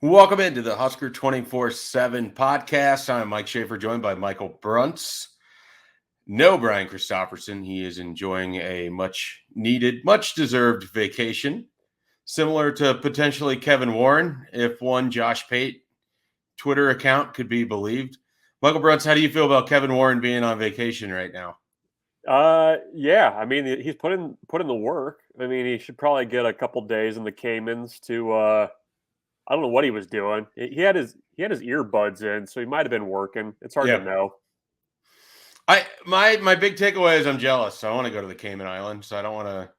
Welcome into the Husker247 Podcast. I'm Mike Schaefer, joined by Michael Bruntz. No Brian Christopherson. He is enjoying a much-needed, much-deserved vacation, similar to potentially Kevin Warren, if one Josh Pate Twitter account could be believed. Michael Bruntz, how do you feel about Kevin Warren being on vacation right now? Yeah. I mean, he's put in the work. I mean, he should probably get a couple days in the Caymans to. I don't know what he was doing. He had his earbuds in, so he might have been working. It's hard to know. My big takeaway is I'm jealous. I want to go to the Cayman Islands. I don't want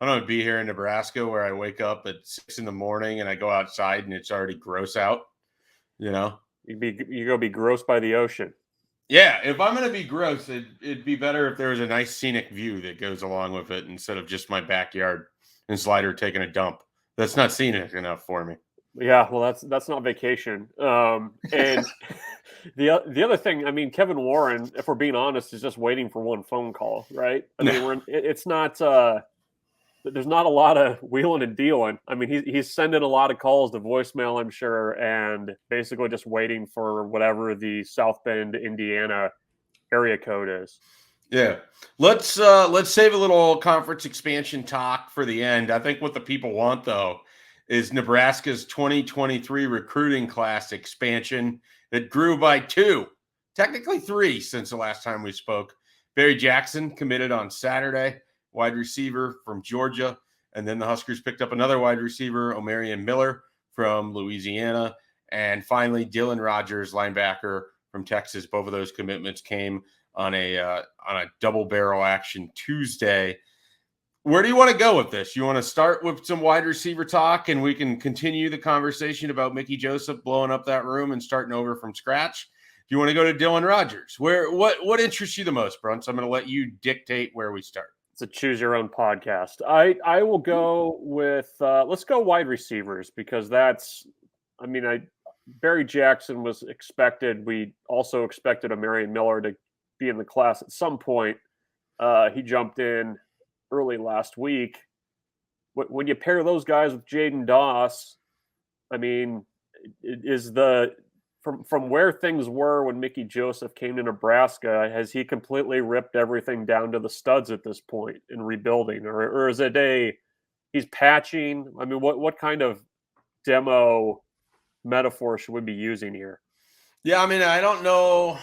to be here in Nebraska where I wake up at 6 a.m. and I go outside and it's already gross out. You know, you're gonna be gross by the ocean. Yeah, if I'm going to be gross, it'd be better if there was a nice scenic view that goes along with it instead of just my backyard and Slider taking a dump. That's not scenic enough for me. Yeah, well, that's not vacation. And the other thing, I mean, Kevin Warren, if we're being honest, is just waiting for one phone call, right? I mean, it's not. There's not a lot of wheeling and dealing. I mean, he's sending a lot of calls to voicemail, I'm sure, and basically just waiting for whatever the South Bend, Indiana area code is. Yeah. Let's save a little conference expansion talk for the end. I think what the people want, though, is Nebraska's 2023 recruiting class expansion that grew by 2, technically 3 since the last time we spoke. Barry Jackson committed on Saturday, wide receiver from Georgia. And then the Huskers picked up another wide receiver, Omarion Miller from Louisiana. And finally, Dylan Rogers, linebacker from Texas. Both of those commitments came on a double barrel action Tuesday. Where do you want to go with this? You want to start with some wide receiver talk and we can continue the conversation about Mickey Joseph blowing up that room and starting over from scratch? Do you want to go to Dylan Rogers? What interests you the most, Bruntz? I'm going to let you dictate where we start. It's a choose your own podcast. I will go with let's go wide receivers because Barry Jackson was expected. We also expected Omarion Miller to be in the class at some point. He jumped in early last week. When you pair those guys with Jaden Doss, I mean, from where things were when Mickey Joseph came to Nebraska, has he completely ripped everything down to the studs at this point in rebuilding, or is it he's patching? I mean, what kind of demo metaphor should we be using here? Yeah, I mean, I don't know.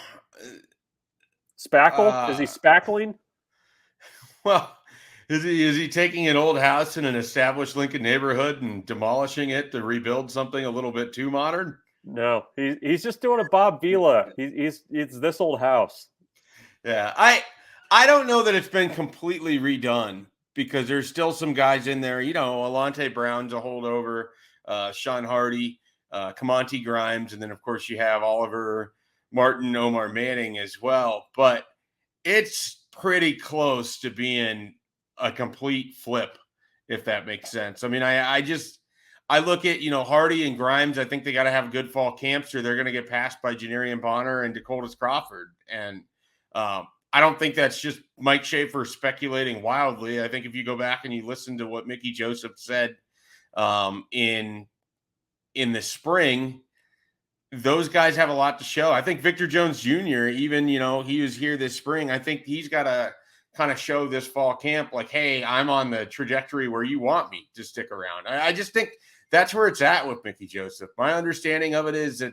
Spackle? Is he spackling? Well, is he taking an old house in an established Lincoln neighborhood and demolishing it to rebuild something a little bit too modern? No, he's just doing a Bob Vila. It's this old house. Yeah, I don't know that it's been completely redone because there's still some guys in there. You know, Alante Brown's a holdover, Sean Hardy, Camonte Grimes, and then of course you have Oliver Martin, Omar Manning as well. But it's pretty close to being a complete flip, if that makes sense. I mean, I look at, Hardy and Grimes. I think they got to have good fall camps or they're going to get passed by Janarian Bonner and Dakotas Crawford. And I don't think that's just Mike Schaefer speculating wildly. I think if you go back and you listen to what Mickey Joseph said in the spring, those guys have a lot to show. I think Victor Jones Jr., even, he was here this spring. I think he's got to kind of show this fall camp like, hey, I'm on the trajectory where you want me to stick around. I just think that's where it's at with Mickey Joseph. My understanding of it is that,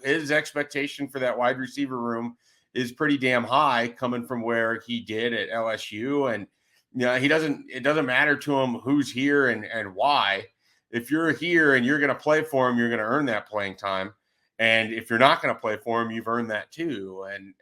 his expectation for that wide receiver room is pretty damn high coming from where he did at LSU. And, it doesn't matter to him who's here and why. If you're here and you're going to play for him, you're going to earn that playing time. And if you're not going to play for him, you've earned that too. And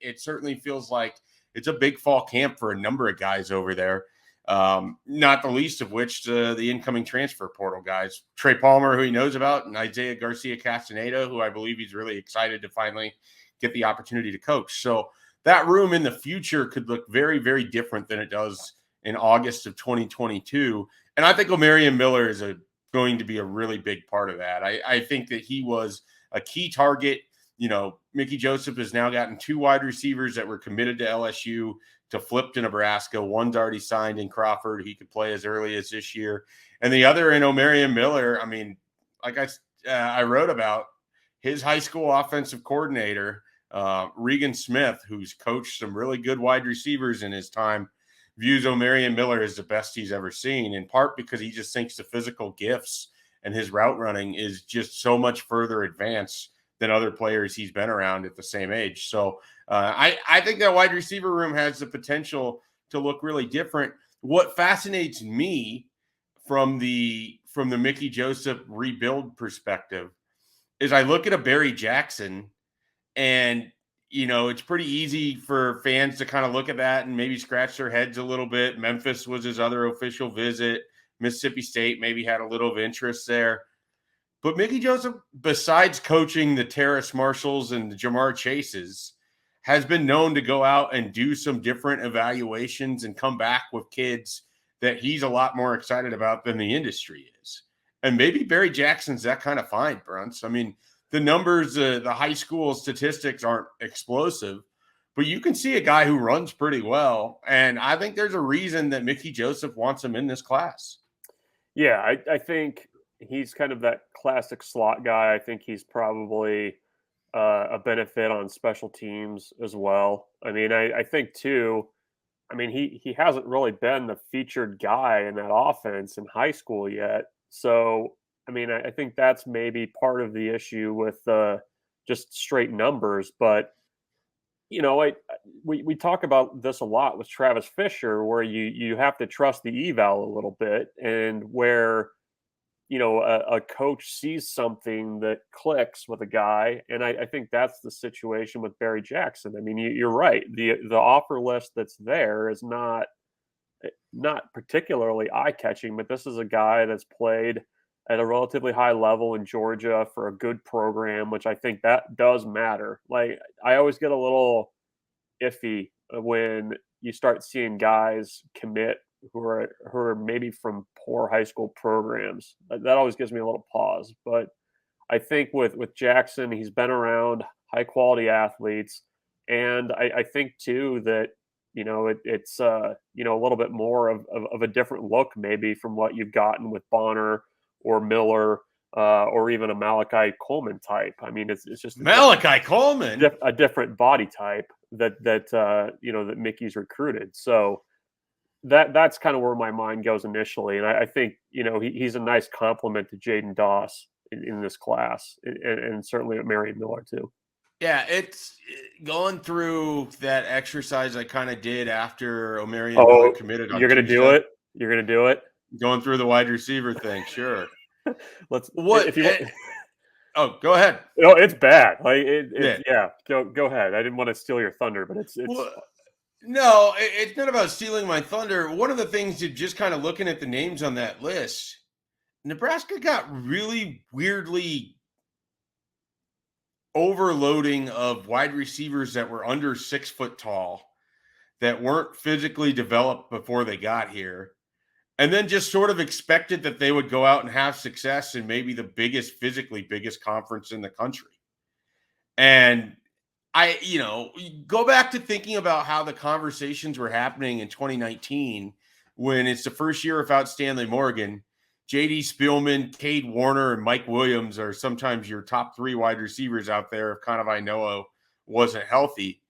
it certainly feels like it's a big fall camp for a number of guys over there. Not the least of which the incoming transfer portal guys, Trey Palmer, who he knows about, and Isaiah Garcia Castaneda, who I believe he's really excited to finally get the opportunity to coach. So that room in the future could look very, very different than it does in August of 2022. And I think Omarion Miller is going to be a really big part of that. I think that he was a key target. Mickey Joseph has now gotten 2 wide receivers that were committed to LSU to flip to Nebraska. One's already signed in Crawford. He could play as early as this year. And the other in Omarion Miller, I mean, like I wrote about, his high school offensive coordinator, Regan Smith, who's coached some really good wide receivers in his time, views O'Marion Miller as the best he's ever seen, in part because he just thinks the physical gifts and his route running is just so much further advanced than other players he's been around at the same age. So I think that wide receiver room has the potential to look really different. What fascinates me from the Mickey Joseph rebuild perspective is I look at a Barry Jackson, and it's pretty easy for fans to kind of look at that and maybe scratch their heads a little bit. Memphis was his other official visit. Mississippi State maybe had a little of interest there. But Mickey Joseph, besides coaching the Terrace Marshalls and the Jamar Chases, has been known to go out and do some different evaluations and come back with kids that he's a lot more excited about than the industry is. And maybe Barry Jackson's that kind of find, Bruntz. I mean, the numbers, the high school statistics aren't explosive, but you can see a guy who runs pretty well. And I think there's a reason that Mickey Joseph wants him in this class. Yeah, I think he's kind of that classic slot guy. I think he's probably a benefit on special teams as well. I mean, I think too, he hasn't really been the featured guy in that offense in high school yet. So, I think that's maybe part of the issue with just straight numbers. But, we talk about this a lot with Travis Fisher, where you have to trust the eval a little bit, and where, a coach sees something that clicks with a guy. And I think that's the situation with Barry Jackson. I mean, you're right. The offer list that's there is not particularly eye-catching, but this is a guy that's played at a relatively high level in Georgia for a good program, which I think that does matter. Like, I always get a little iffy when you start seeing guys commit who are maybe from poor high school programs. That always gives me a little pause. But I think with Jackson, he's been around high quality athletes, and I think too that it's a little bit more of a different look maybe from what you've gotten with Bonner or Miller, or even a Malachi Coleman type. I mean, it's just Malachi Coleman, a different body type that Mickey's recruited. So that's kind of where my mind goes initially, and I think he's a nice compliment to Jaden Doss in this class, and certainly at Marion Miller too. Yeah, it's going through that exercise I kind of did after O'Marion Miller committed on You're going to do it? You're going to do it? Going through the wide receiver thing, sure. If you want. Go ahead. No, it's bad. Like yeah. Go ahead. I didn't want to steal your thunder, but it's no, it's not about stealing my thunder. One of the things that just kind of looking at the names on that list, Nebraska got really weirdly overloading of wide receivers that were under 6 foot tall, that weren't physically developed before they got here, and then just sort of expected that they would go out and have success in maybe the physically biggest conference in the country. And go back to thinking about how the conversations were happening in 2019, when it's the first year without Stanley Morgan. J.D. Spielman, Cade Warner, and Mike Williams are sometimes your top 3 wide receivers out there if kind of Inoa wasn't healthy.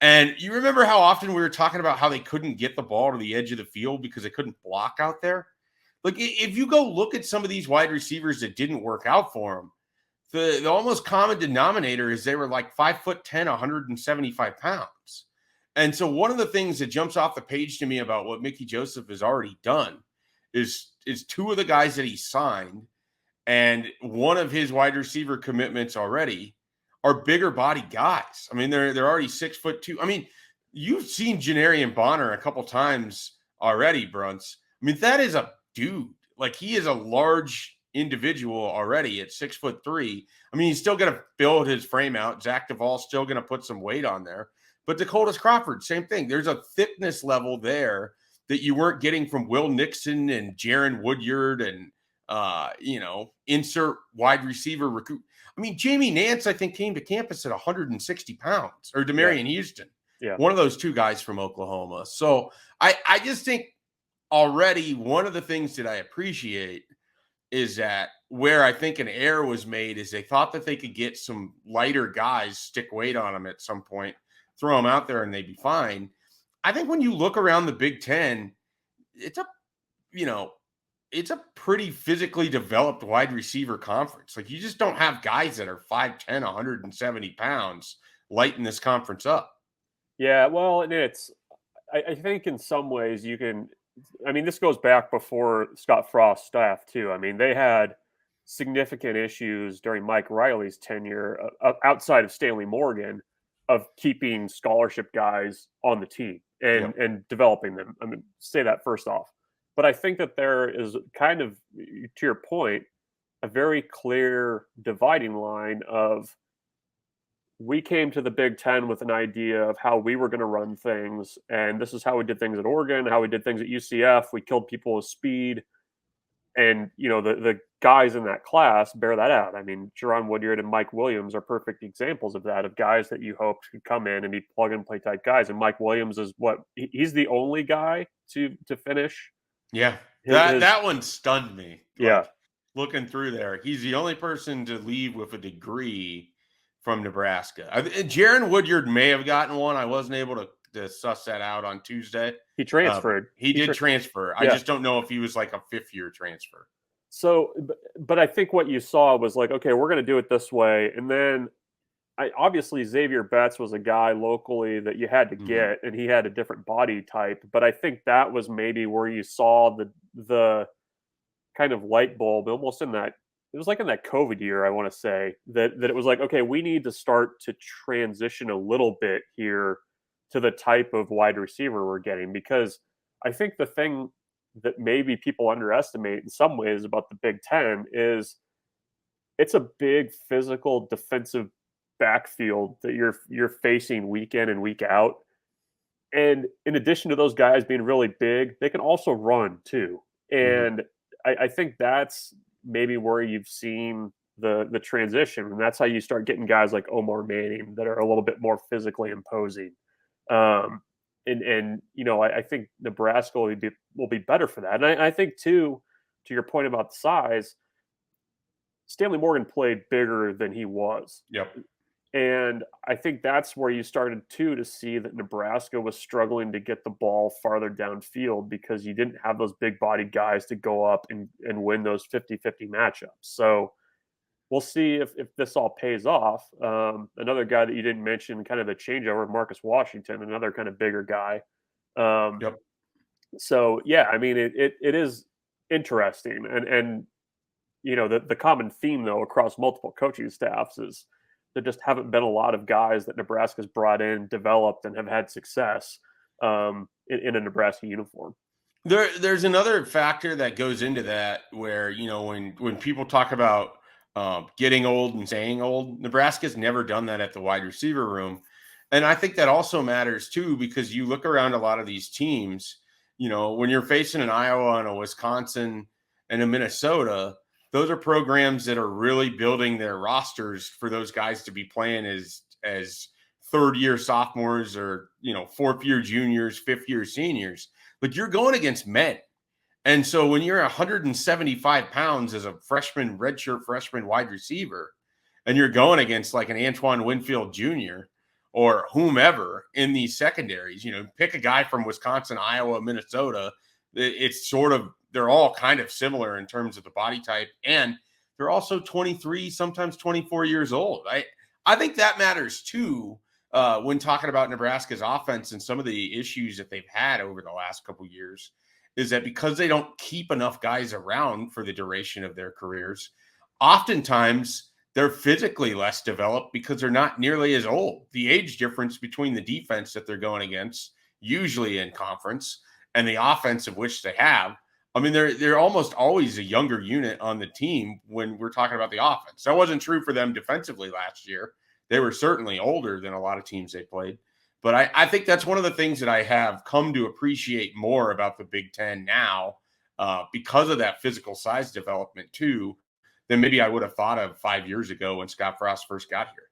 And you remember how often we were talking about how they couldn't get the ball to the edge of the field because they couldn't block out there? Like, if you go look at some of these wide receivers that didn't work out for them, the almost common denominator is they were like 5'10", 175 pounds. And so one of the things that jumps off the page to me about what Mickey Joseph has already done is 2 of the guys that he signed, and one of his wide receiver commitments already, are bigger body guys. I mean, they're already 6'2". I mean, you've seen Janarian Bonner a couple times already, Bruntz. I mean, that is a dude. Like, he is a large individual already at 6'3". I mean, he's still going to build his frame out. Zach Duvall's still going to put some weight on there. But Dakotas Crawford, same thing. There's a thickness level there that you weren't getting from Will Nixon and Jaron Woodyard and, insert wide receiver recruit. I mean, Jamie Nance, I think, came to campus at 160 pounds, or Demarion Houston. Yeah. One of those 2 guys from Oklahoma. So I just think already one of the things that I appreciate is that where I think an error was made is they thought that they could get some lighter guys, stick weight on them at some point, throw them out there and they'd be fine. I think when you look around the Big Ten, it's a, you know, it's a pretty physically developed wide receiver conference. Like, you just don't have guys that are 5'10", 170 pounds lighting this conference up. Yeah, well, and I think in some ways you can, I mean, this goes back before Scott Frost's staff too. I mean, they had significant issues during Mike Riley's tenure outside of Stanley Morgan of keeping scholarship guys on the team and developing them. I mean, say that first off. But I think that there is kind of, to your point, a very clear dividing line of, we came to the Big Ten with an idea of how we were going to run things, and this is how we did things at Oregon, how we did things at UCF. We killed people with speed, and the guys in that class bear that out. I mean, Jerron Woodyard and Mike Williams are perfect examples of that, of guys that you hoped could come in and be plug and play type guys. And Mike Williams is he's the only guy to finish. Yeah, that one stunned me. Yeah, looking through there, he's the only person to leave with a degree from Nebraska. Jaron Woodyard may have gotten one. I wasn't able to suss that out on Tuesday. He transferred. He did transfer. Yeah. I just don't know if he was like a fifth-year transfer. So, but I think what you saw was like, okay, we're going to do it this way. And then obviously Xavier Betts was a guy locally that you had to get, and he had a different body type. But I think that was maybe where you saw the kind of light bulb almost in that. It was like in that COVID year, I want to say, that it was like, okay, we need to start to transition a little bit here to the type of wide receiver we're getting. Because I think the thing that maybe people underestimate in some ways about the Big Ten is it's a big physical defensive backfield that you're facing week in and week out. And in addition to those guys being really big, they can also run too. And I think that's maybe where you've seen the transition, and that's how you start getting guys like Omar Manning that are a little bit more physically imposing. And I think Nebraska will be better for that. And I think too, to your point about the size, Stanley Morgan played bigger than he was. Yep. And I think that's where you started too to see that Nebraska was struggling to get the ball farther downfield because you didn't have those big bodied guys to go up and win those 50-50 matchups. So we'll see if this all pays off. Another guy that you didn't mention, kind of the changeover, Marcus Washington, another kind of bigger guy. Yep. So yeah, I mean, it is interesting. And the common theme though across multiple coaching staffs is there just haven't been a lot of guys that Nebraska's brought in, developed, and have had success in a Nebraska uniform. There's another factor that goes into that where, when people talk about getting old and staying old, Nebraska's never done that at the wide receiver room. And I think that also matters too, because you look around a lot of these teams, when you're facing an Iowa and a Wisconsin and a Minnesota, those are programs that are really building their rosters for those guys to be playing as third-year sophomores or, fourth-year juniors, fifth-year seniors. But you're going against men. And so when you're 175 pounds as a redshirt freshman wide receiver, and you're going against like an Antoine Winfield Jr. or whomever in these secondaries, pick a guy from Wisconsin, Iowa, Minnesota, it's sort of, they're all kind of similar in terms of the body type, and they're also 23, sometimes 24 years old. I think that matters too when talking about Nebraska's offense and some of the issues that they've had over the last couple of years, is that because they don't keep enough guys around for the duration of their careers, oftentimes they're physically less developed because they're not nearly as old. The age difference between the defense that they're going against, usually in conference, and the offense of which they have, I mean, they're almost always a younger unit on the team when we're talking about the offense. That wasn't true for them defensively last year. They were certainly older than a lot of teams they played. But I think that's one of the things that I have come to appreciate more about the Big Ten now because of that physical size development too, than maybe I would have thought of 5 years ago when Scott Frost first got here.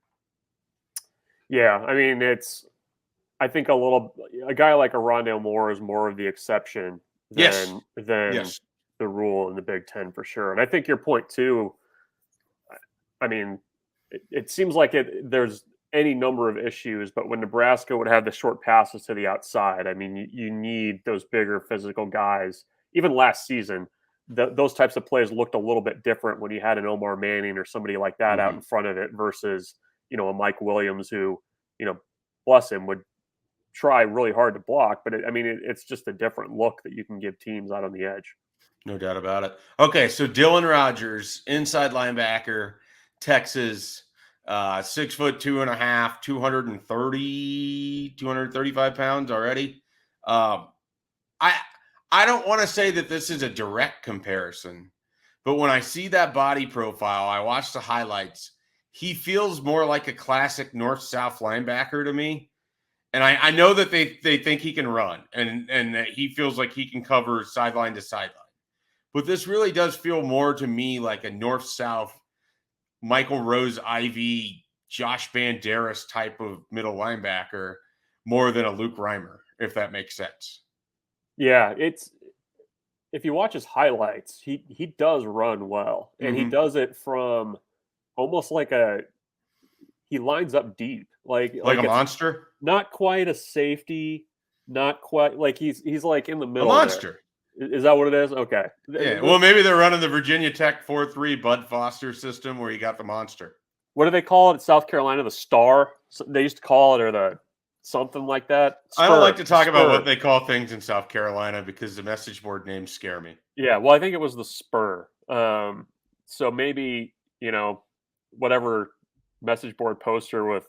Yeah, I mean, I think a guy like a Rondale Moore is more of the exception than the rule in the Big Ten for sure. And I think your point too, I mean, it seems like there's any number of issues, but when Nebraska would have the short passes to the outside, I mean, you need those bigger physical guys. Even last season, those types of plays looked a little bit different when you had an Omar Manning or somebody like that out in front of it versus, a Mike Williams who, bless him, would try really hard to block. But it's just a different look that you can give teams out on the edge. No doubt about it. Okay, so Dylan Rogers, inside linebacker, Texas, 6'2.5", 235 pounds already. I don't want to say that this is a direct comparison, but when I see that body profile, I watch the highlights. He feels more like a classic north-south linebacker to me. And I know that they think he can run and that he feels like he can cover sideline to sideline. But this really does feel more to me like a north-south Michael Rose-Ivy, Josh Banderas type of middle linebacker more than a Luke Reimer, if that makes sense. Yeah, if you watch his highlights, he does run well. And he does it from almost like he lines up deep. Like a monster? Not quite a safety, not quite like he's like in the middle. A monster. There. Is that what it is? Okay. Yeah. Well, maybe they're running the Virginia Tech 4-3 Bud Foster system where you got the monster. What do they call it in South Carolina? The Star? They used to call it, or the something like that. I don't like to talk about what they call things in South Carolina because the message board names scare me. Yeah. Well, I think it was the Spur. So maybe, whatever message board poster with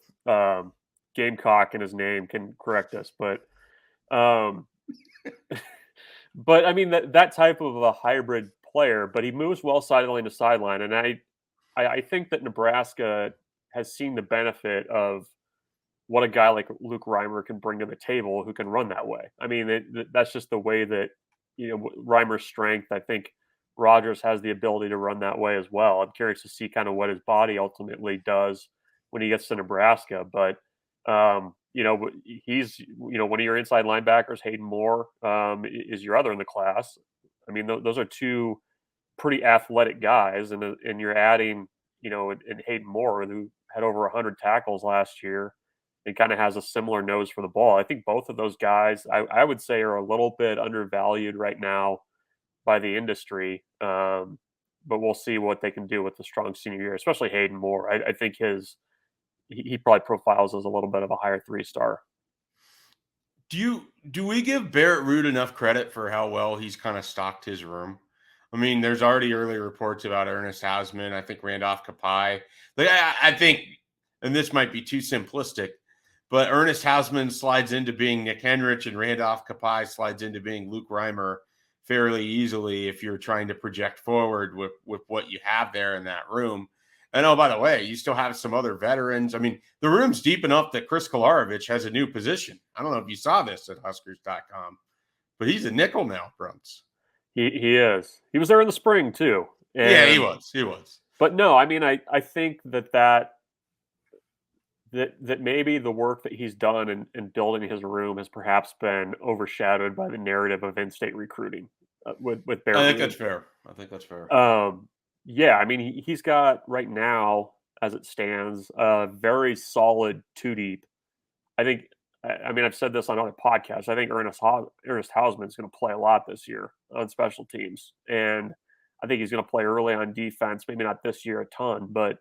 Gamecock in his name can correct us, but but I mean that type of a hybrid player, but he moves well sideline to sideline, and I think that Nebraska has seen the benefit of what a guy like Luke Reimer can bring to the table, who can run that way. I mean, that's just the way that Reimer's strength. I think Rogers has the ability to run that way as well. I'm curious to see kind of what his body ultimately does when he gets to Nebraska, but he's one of your inside linebackers. Hayden Moore is your other in the class. I mean, those are two pretty athletic guys, and you're adding in Hayden Moore, who had over 100 tackles last year and kind of has a similar nose for the ball. I think both of those guys, I would say, are a little bit undervalued right now by the industry, but we'll see what they can do with the strong senior year, especially Hayden Moore. I think he probably profiles as a little bit of a higher 3-star. Do we give Barrett Root enough credit for how well he's kind of stocked his room? I mean, there's already early reports about Ernest Hausman. I think Randolph Kapai. I think, and this might be too simplistic, but Ernest Hausman slides into being Nick Henrich, and Randolph Kapai slides into being Luke Reimer fairly easily if you're trying to project forward with what you have there in that room. And oh, by the way, you still have some other veterans. I mean, the room's deep enough that Chris Kolarovich has a new position. I don't know if you saw this at Huskers.com, but he's a nickel now, Bruntz. He is. He was there in the spring too. Yeah, he was. But no, I mean, I think that maybe the work that he's done in building his room has perhaps been overshadowed by the narrative of in-state recruiting with Barry. I think that's fair. Yeah, I mean, he's got right now, as it stands, a very solid 2-deep. I've said this on other podcasts. I think Ernest Hausman is going to play a lot this year on special teams, and I think he's going to play early on defense. Maybe not this year a ton, but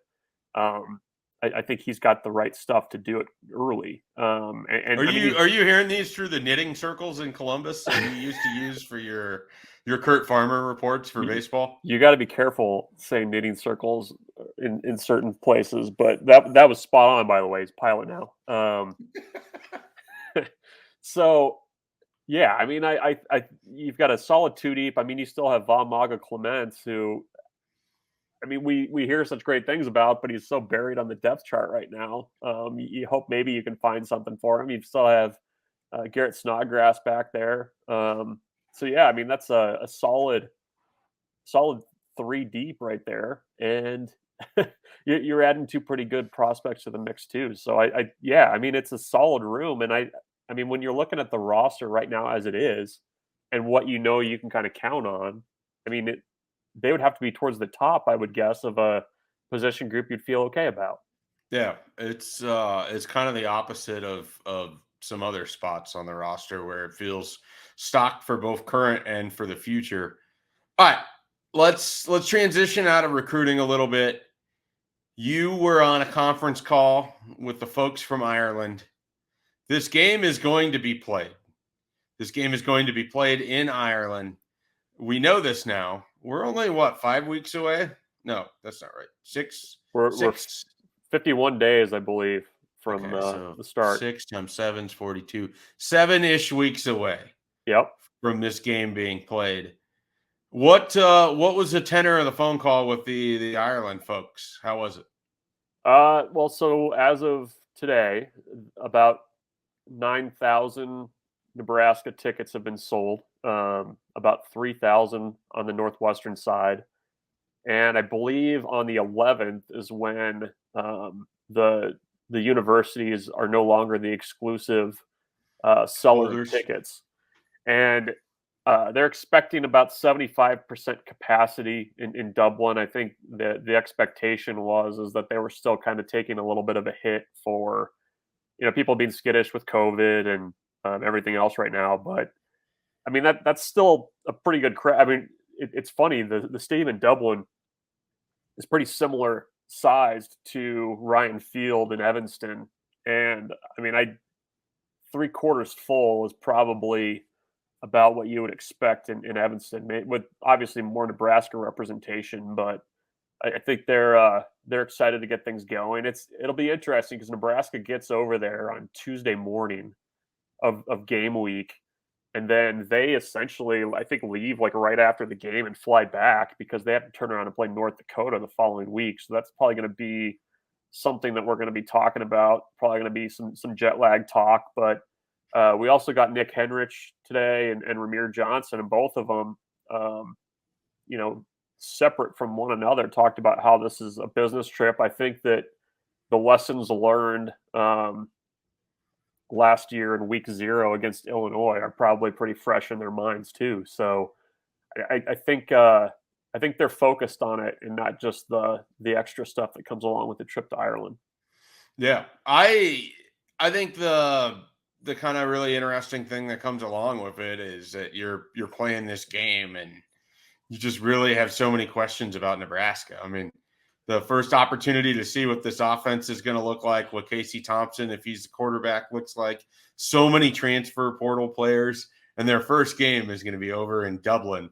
I think he's got the right stuff to do it early. Are you hearing these through the knitting circles in Columbus that you used to use for your Kurt Farmer reports for baseball? You got to be careful saying knitting circles in certain places, but that was spot on, by the way. He's pilot now. So yeah, I mean, I you've got a solid 2-deep. I mean, you still have Vamaga Clements, who, I mean, we hear such great things about, but he's so buried on the depth chart right now. You hope maybe you can find something for him. You still have Garrett Snodgrass back there. So yeah, I mean, that's a solid 3 deep right there, and you're adding 2 pretty good prospects to the mix too. So I mean, it's a solid room, and I mean, when you're looking at the roster right now as it is, and what you can kind of count on, I mean, they would have to be towards the top, I would guess, of a position group you'd feel okay about. Yeah, it's kind of the opposite of some other spots on the roster where it feels stocked for both current and for the future. All right, let's transition out of recruiting a little bit. You were on a conference call with the folks from Ireland. This game is going to be played. This game is going to be played in Ireland. We know this now. We're only 5 weeks away? No, that's not right. We're 51 days, I believe, from Okay, so the start. 6 times 7 is 42. 7-ish weeks away Yep. from this game being played. What was the tenor of the phone call with the Ireland folks? How was it? Well, so as of today, about 9,000 Nebraska tickets have been sold. About 3,000 on the Northwestern side, and I believe on the 11th is when the universities are no longer the exclusive sellers of Holders. tickets, and they're expecting about 75% capacity in Dublin. I think the expectation is that they were still kind of taking a little bit of a hit for people being skittish with COVID and everything else right now. But I mean that's still a pretty good crowd. I mean it's funny, the stadium in Dublin is pretty similar sized to Ryan Field in Evanston, and I mean 3/4 full is probably about what you would expect in Evanston, with obviously more Nebraska representation. But I think they're excited to get things going. It'll be interesting because Nebraska gets over there on Tuesday morning of game week, and then they essentially, I think, leave like right after the game and fly back because they have to turn around and play North Dakota the following week. So that's probably going to be something that we're going to be talking about. Probably going to be some jet lag talk, but we also got Nick Henrich today and Ramir Johnson, and both of them, separate from one another, talked about how this is a business trip. I think that the lessons learned last year in week 0 against Illinois are probably pretty fresh in their minds too. So I think they're focused on it and not just the extra stuff that comes along with the trip to Ireland. Yeah, I think the kind of really interesting thing that comes along with it is that you're playing this game and you just really have so many questions about Nebraska. I mean, the first opportunity to see what this offense is going to look like, what Casey Thompson, if he's the quarterback, looks like. So many transfer portal players, and their first game is going to be over in Dublin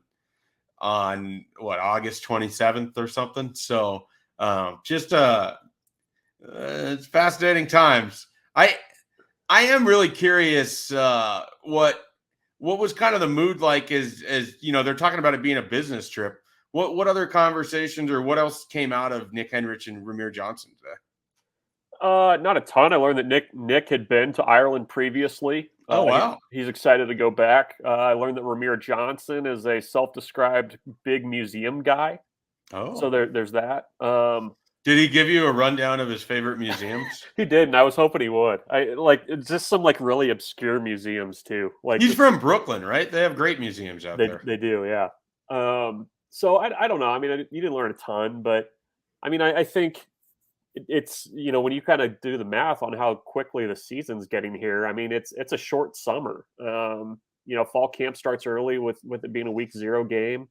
on August 27th or something. So it's fascinating times. I am really curious what was kind of the mood like as they're talking about it being a business trip. What other conversations or what else came out of Nick Henrich and Ramir Johnson today? Not a ton. I learned that Nick had been to Ireland previously. Oh, wow. He's excited to go back. I learned that Ramir Johnson is a self-described big museum guy. Oh, so there's that. Did he give you a rundown of his favorite museums? He did, and I was hoping he would. It's just some really obscure museums too. He's from Brooklyn, right? They have great museums out there. They do, yeah. So I don't know. I mean, you didn't learn a ton, but I mean, I think it's when you kind of do the math on how quickly the season's getting here. I mean, it's a short summer. Fall camp starts early with it being a week 0 game,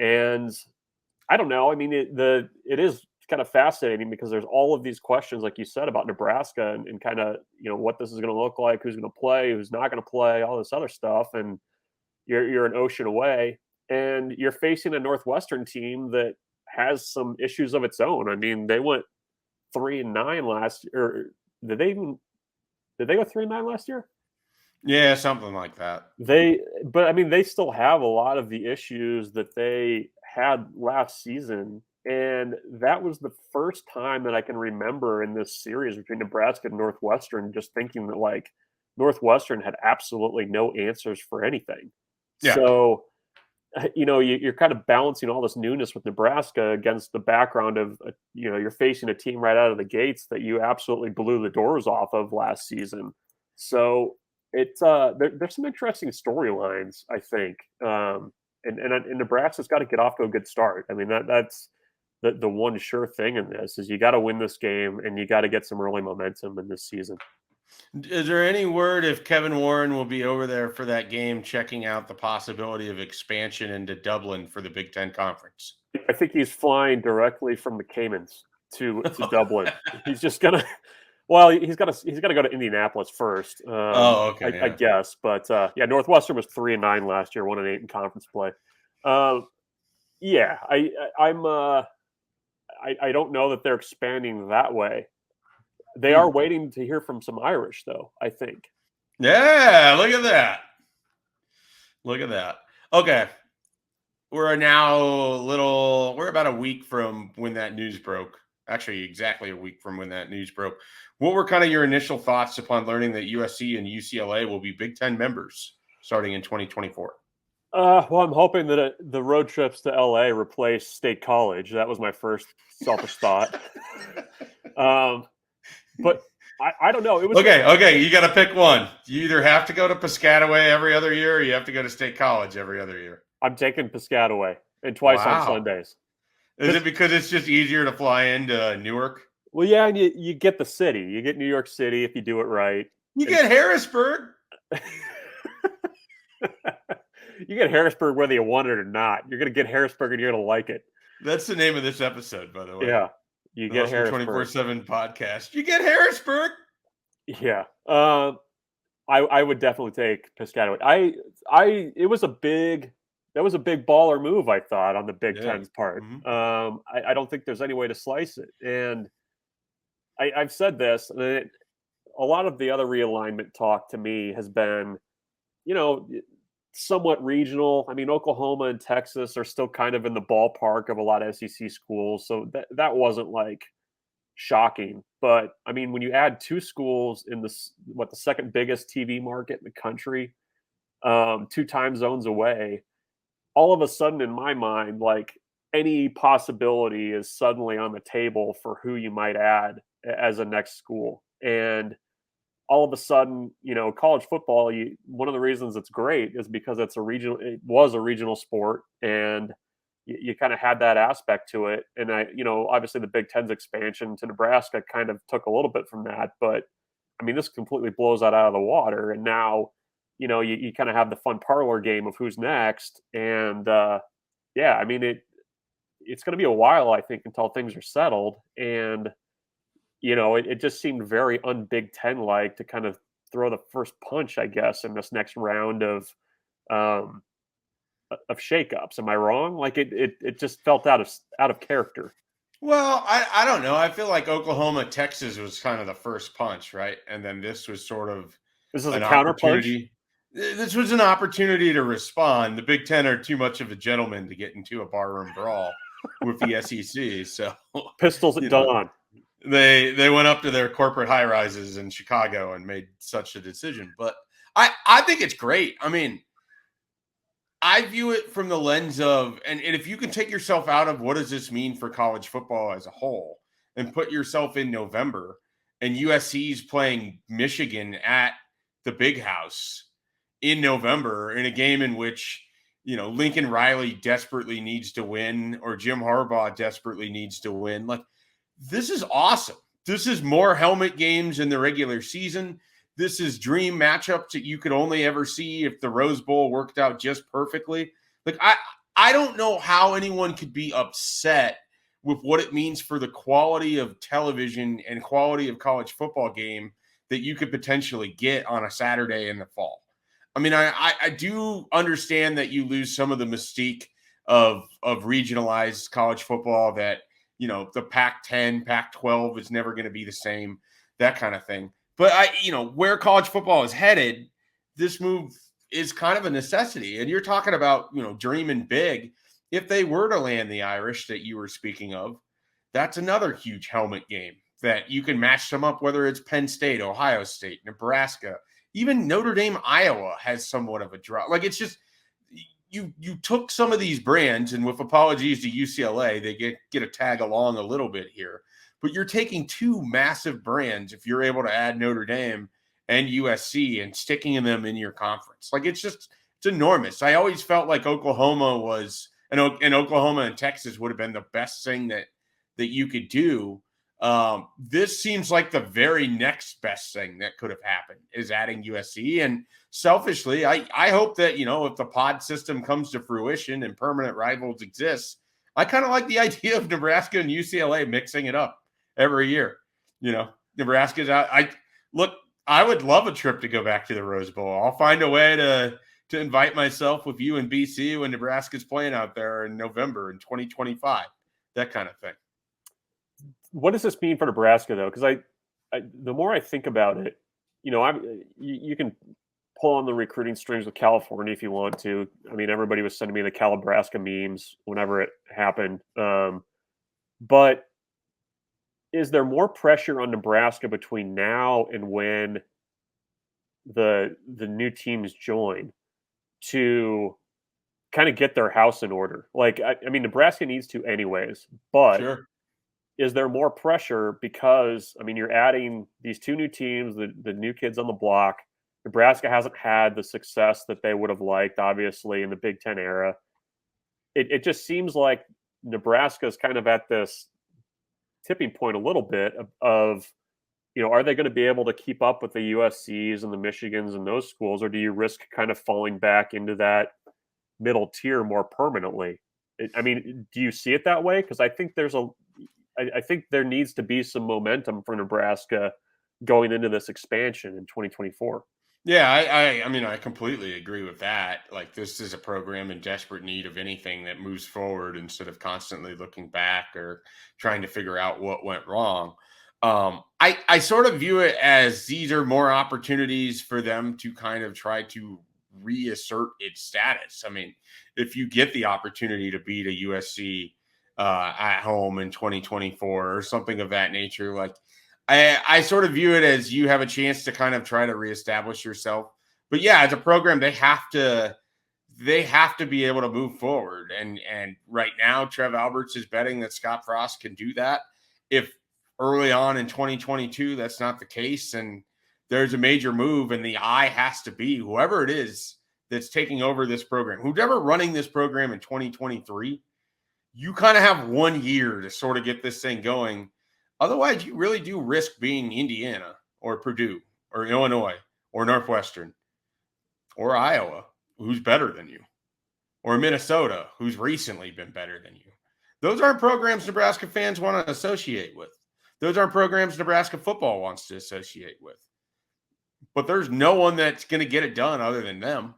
and I don't know. I mean, it is kind of fascinating because there's all of these questions, like you said, about Nebraska and kind of what this is going to look like, who's going to play, who's not going to play, all this other stuff, and you're an ocean away, and you're facing a Northwestern team that has some issues of its own. I mean, they went 3-9 last year. Or did they go 3-9 last year? Yeah, something like that. But I mean, they still have a lot of the issues that they had last season. And that was the first time that I can remember in this series between Nebraska and Northwestern, just thinking that Northwestern had absolutely no answers for anything. Yeah. So, you're kind of balancing all this newness with Nebraska against the background of, you're facing a team right out of the gates that you absolutely blew the doors off of last season. So it's there's some interesting storylines, I think. And Nebraska's got to get off to a good start. I mean, that's the one sure thing in this is you got to win this game and you got to get some early momentum in this season. Is there any word if Kevin Warren will be over there for that game, checking out the possibility of expansion into Dublin for the Big Ten Conference? I think he's flying directly from the Caymans to Dublin. He's just gonna. Well, he's got to go to Indianapolis first. Okay. I guess, but Northwestern was 3-9 last year, 1-8 in conference play. I don't know that they're expanding that way. They are waiting to hear from some Irish, though, I think. Yeah, look at that. Look at that. Okay. We're about a week from when that news broke. Actually, exactly a week from when that news broke. What were kind of your initial thoughts upon learning that USC and UCLA will be Big Ten members starting in 2024? Well, I'm hoping that the road trips to LA replace State College. That was my first selfish thought. But I don't know. It was okay. You got to pick one. You either have to go to Piscataway every other year, or you have to go to State College every other year. I'm taking Piscataway and twice on Sundays. Is it because it's just easier to fly into Newark? Well, yeah, and you get the city. You get New York City if you do it right. You get Harrisburg. You get Harrisburg whether you want it or not. You're going to get Harrisburg and you're going to like it. That's the name of this episode, by the way. Yeah. You get Harrisburg. 247 Podcast. You get Harrisburg. Yeah. I would definitely take Piscataway. That was a big baller move, I thought, on the Big Ten's part. Mm-hmm. I don't think there's any way to slice it. And I've said this, a lot of the other realignment talk to me has been, somewhat regional. I mean, Oklahoma and Texas are still kind of in the ballpark of a lot of SEC schools. So that wasn't like shocking. But I mean, when you add two schools in the second biggest TV market in the country, 2 time zones away, all of a sudden in my mind, like any possibility is suddenly on the table for who you might add as a next school. And all of a sudden, college football, one of the reasons it's great is because it was a regional sport, and you kind of had that aspect to it. And obviously the Big Ten's expansion to Nebraska kind of took a little bit from that, but I mean, this completely blows that out of the water. And now, you kind of have the fun parlor game of who's next. And I mean, it's going to be a while, I think, until things are settled. And it just seemed very un-Big Ten-like to kind of throw the first punch, I guess, in this next round of shakeups. Am I wrong? Like it just felt out of character. Well, I don't know. I feel like Oklahoma, Texas was kind of the first punch, right? And then this was sort of a counter punch. This was an opportunity to respond. The Big Ten are too much of a gentleman to get into a barroom brawl with the SEC. So pistols at dawn. They went up to their corporate high rises in Chicago and made such a decision. But I think it's great. I mean, I view it from the lens of, and if you can take yourself out of what does this mean for college football as a whole and put yourself in November, and USC's playing Michigan at the Big House in November in a game in which, Lincoln Riley desperately needs to win or Jim Harbaugh desperately needs to win. Like, this is awesome. This is more helmet games in the regular season. This is dream matchups that you could only ever see if the Rose Bowl worked out just perfectly. Like, I don't know how anyone could be upset with what it means for the quality of television and quality of college football game that you could potentially get on a Saturday in the fall. I mean, I do understand that you lose some of the mystique of regionalized college football, that the Pac-10, Pac-12 is never going to be the same, that kind of thing. But where college football is headed, this move is kind of a necessity. And you're talking about, dreaming big. If they were to land the Irish that you were speaking of, that's another huge helmet game that you can match them up, whether it's Penn State, Ohio State, Nebraska, even Notre Dame, Iowa has somewhat of a draw. Like, it's just, you took some of these brands, and with apologies to UCLA, they get a tag along a little bit here, but you're taking two massive brands if you're able to add Notre Dame and USC and sticking them in your conference. Like, it's enormous. I always felt like Oklahoma was, and Oklahoma and Texas would have been the best thing that you could do. This seems like the very next best thing that could have happened is adding USC. And selfishly, I hope that, if the pod system comes to fruition and permanent rivals exist, I kind of like the idea of Nebraska and UCLA mixing it up every year. Nebraska's out. I would love a trip to go back to the Rose Bowl. I'll find a way to invite myself with you and BC when Nebraska's playing out there in November in 2025, that kind of thing. What does this mean for Nebraska, though? Because the more I think about it, you can pull on the recruiting strings with California if you want to. I mean, everybody was sending me the Calibraska memes whenever it happened. But is there more pressure on Nebraska between now and when the new teams join to kind of get their house in order? Like, I mean, Nebraska needs to anyways, but sure. Is there more pressure because, I mean, you're adding these two new teams, the new kids on the block. Nebraska hasn't had the success that they would have liked, obviously, in the Big Ten era. It just seems like Nebraska is kind of at this tipping point a little bit of are they going to be able to keep up with the USCs and the Michigans and those schools, or do you risk kind of falling back into that middle tier more permanently? I mean, do you see it that way? Because I think I think there needs to be some momentum for Nebraska going into this expansion in 2024. Yeah, I mean, I completely agree with that. Like, this is a program in desperate need of anything that moves forward instead of constantly looking back or trying to figure out what went wrong. I sort of view it as these are more opportunities for them to kind of try to reassert its status. I mean, if you get the opportunity to beat a USC at home in 2024 or something of that nature, like I sort of view it as you have a chance to kind of try to reestablish yourself. But yeah, as a program, they have to be able to move forward. And right now, Trev Alberts is betting that Scott Frost can do that. If early on in 2022, that's not the case, and there's a major move, and the eye has to be whoever it is that's taking over this program, whoever running this program in 2023. You kind of have 1 year to sort of get this thing going. Otherwise, you really do risk being Indiana or Purdue or Illinois or Northwestern or Iowa, who's better than you, or Minnesota, who's recently been better than you. Those aren't programs Nebraska fans want to associate with. Those aren't programs Nebraska football wants to associate with. But there's no one that's going to get it done other than them.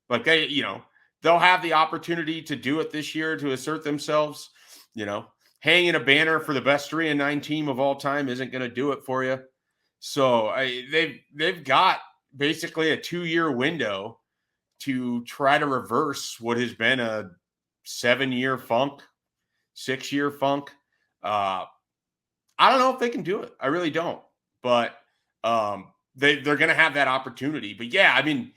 Like, they'll have the opportunity to do it this year to assert themselves. Hanging a banner for the best 3-9 team of all time isn't going to do it for you. So they've got basically a 2-year window to try to reverse what has been a 7-year funk, 6-year funk. I don't know if they can do it. I really don't. But they're going to have that opportunity. But yeah, I mean,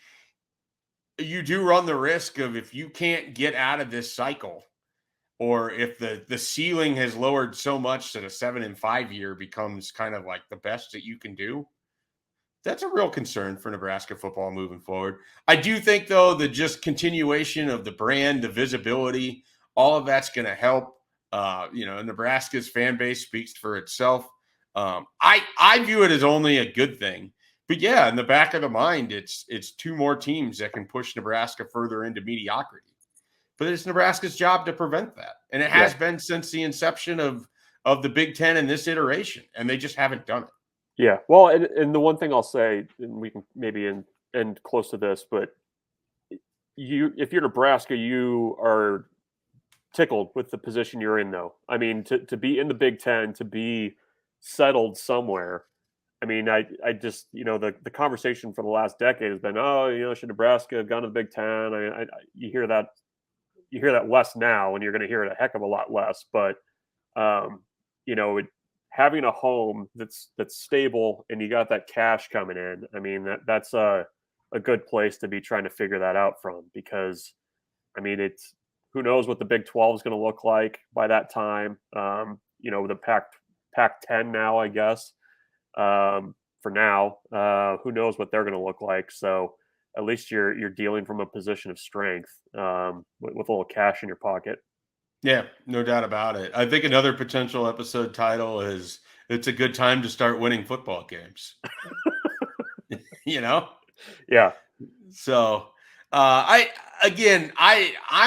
you do run the risk of, if you can't get out of this cycle, or if the ceiling has lowered so much that a 7-5 year becomes kind of like the best that you can do, that's a real concern for Nebraska football moving forward. I do think, though, the just continuation of the brand, the visibility, all of that's going to help. Nebraska's fan base speaks for itself. I view it as only a good thing. But yeah, in the back of the mind, it's 2 more teams that can push Nebraska further into mediocrity. But it's Nebraska's job to prevent that. And it has been since the inception of the Big Ten in this iteration, and they just haven't done it. Yeah. Well, and the one thing I'll say, and we can maybe end close to this, but if you're Nebraska, you are tickled with the position you're in, though. I mean, to be in the Big Ten, to be settled somewhere. I mean, I just, the conversation for the last decade has been, should Nebraska have gone to the Big Ten? You hear that less now, and you're going to hear it a heck of a lot less. But, having a home that's stable and you got that cash coming in, I mean, that's a good place to be trying to figure that out from, because, I mean, it's, who knows what the Big 12 is going to look like by that time. The Pac-10 now, I guess. For now, who knows what they're going to look like. So at least you're dealing from a position of strength with a little cash in your pocket. Yeah, no doubt about it. I think another potential episode title is "It's a Good Time to Start Winning Football Games." You know? Yeah. So, I'm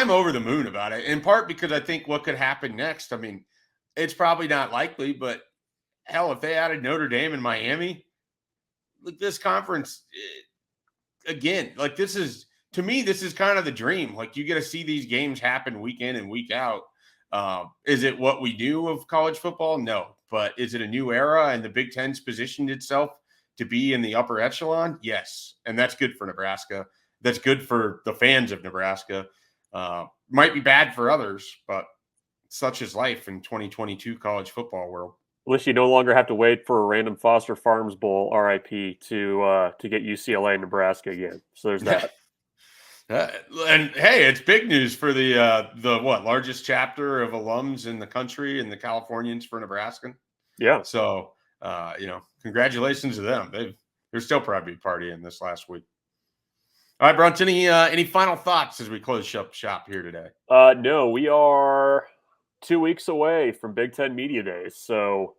over the moon about it, in part because I think what could happen next. I mean, it's probably not likely, but hell, if they added Notre Dame and Miami, look, this conference again, like this is to me, this is kind of the dream. Like you get to see these games happen week in and week out. Is it what we knew of college football? No, but is it a new era and the Big Ten's positioned itself to be in the upper echelon? Yes, and that's good for Nebraska. That's good for the fans of Nebraska. Might be bad for others, but such is life in 2022 college football world. At least you no longer have to wait for a random Foster Farms Bowl RIP to get UCLA and Nebraska again. So there's that. And hey, it's big news for the largest chapter of alums in the country and the Californians for Nebraska. Yeah. So congratulations to them. They're still probably partying this last week. All right, Bruntz, any final thoughts as we close shop here today? No, we are 2 weeks away from Big Ten Media Days, so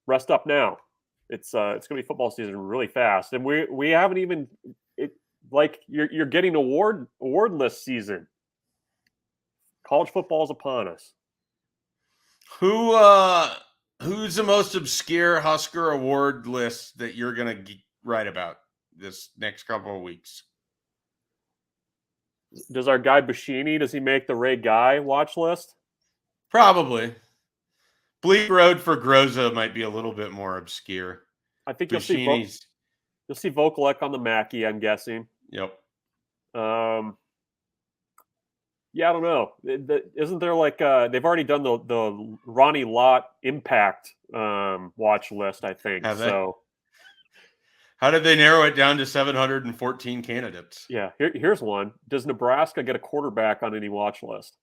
rest up now. It's going to be football season really fast, and we haven't even you're getting award list season. College football is upon us. Who's the most obscure Husker award list that you're going to write about this next couple of weeks? Does our guy Bushini, does he make the Ray Guy watch list? Probably. Bleak Road for Groza might be a little bit more obscure. I think you'll see Vokalek on the Mackey, I'm guessing. Yep. Yeah, I don't know. Isn't there they've already done the Ronnie Lott Impact watch list, I think. Have they? How did they narrow it down to 714 candidates? Yeah, here's one. Does Nebraska get a quarterback on any watch list?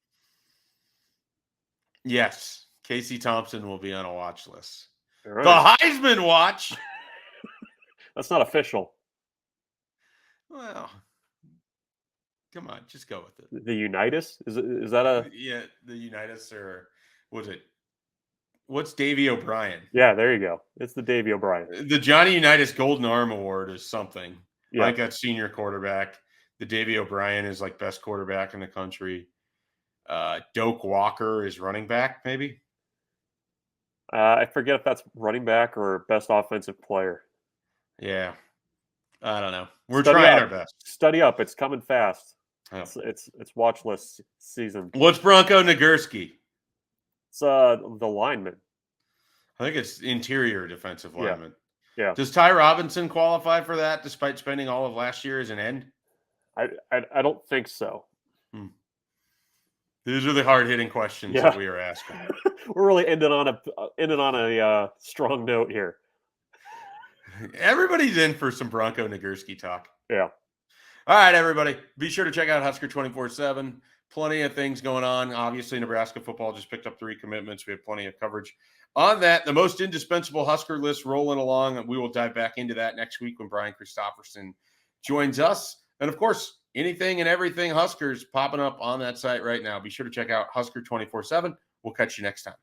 Yes. Casey Thompson will be on a watch list. Right. The Heisman watch. That's not official. Well, come on, just go with it. The Unitas? Is that a... Yeah, the Unitas, or was it? What's Davey O'Brien? Yeah, there you go. It's the Davey O'Brien. The Johnny Unitas Golden Arm Award is something. Yeah. Like that senior quarterback. The Davey O'Brien is like best quarterback in the country. Doak Walker is running back, maybe. I forget if that's running back or best offensive player. Yeah. I don't know. We're trying our best. Study up. It's coming fast. Oh. It's watch list season. What's Bronco Nagurski? It's the lineman. I think it's interior defensive lineman. Yeah. Does Ty Robinson qualify for that despite spending all of last year as an end? I don't think so. These are the hard-hitting questions that we are asking. We're really ending on a strong note here. Everybody's in for some Bronco Nagurski talk. Yeah. All right, everybody. Be sure to check out Husker247. Plenty of things going on. Obviously, Nebraska football just picked up 3 commitments. We have plenty of coverage on that. The most indispensable Husker list rolling along. We will dive back into that next week when Brian Christopherson joins us. And, of course, anything and everything Huskers popping up on that site right now. Be sure to check out Husker247. We'll catch you next time.